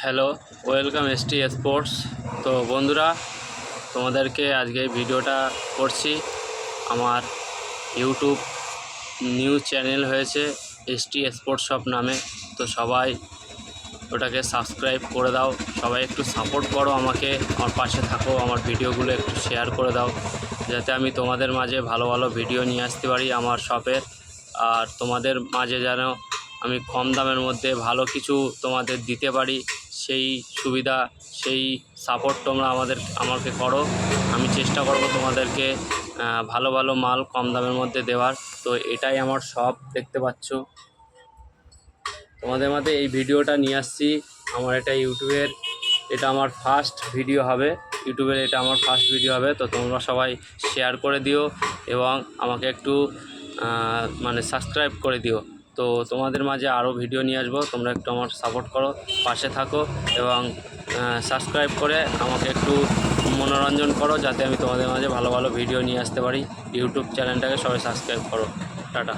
Hello, welcome ST sports. তো বন্ধুরা, তোমাদেরকে আজকে ভিডিওটা করছি। আমার ইউটিউব নিউজ চ্যানেল হয়েছে এসটি স্পোর্টস শপ নামে। তো সবাই ওটাকে সাবস্ক্রাইব করে দাও, সবাই একটু সাপোর্ট করো আমাকে, আমার পাশে থাকো, আমার ভিডিওগুলো একটু শেয়ার করে দাও, যাতে আমি তোমাদের মাঝে ভালো ভালো ভিডিও নিয়ে আসতে পারি আমার শপের। আর তোমাদের মাঝে যেন আমি কম দামের মধ্যে ভালো কিছু তোমাদের দিতে পারি, সেই সুবিধা, সেই সাপোর্ট তোমরা আমাকে করো। আমি চেষ্টা করব তোমাদেরকে ভালো ভালো মাল কম দামের মধ্যে দেওয়ার। তো এটাই আমার শপ, দেখতে পাচ্ছ। তোমাদের মাঝে এই ভিডিওটা নিয়ে আসছি। আমার এটা ইউটিউবের, এটা আমার ফার্স্ট ভিডিও হবে। ইউটিউবের এটা আমার ফার্স্ট ভিডিও হবে। তো তোমরা সবাই শেয়ার করে দিও এবং আমাকে একটু সাবস্ক্রাইব করে দিও। তো তোমাদের মাঝে আরও ভিডিও নিয়ে আসবো, তোমরা একটু আমার সাপোর্ট করো, পাশে থাকো এবং সাবস্ক্রাইব করে আমাকে একটু মনোরঞ্জন করো, যাতে আমি তোমাদের মাঝে ভালো ভালো ভিডিও নিয়ে আসতে পারি। ইউটিউব চ্যানেলটাকে সবাই সাবস্ক্রাইব করো। টাটা।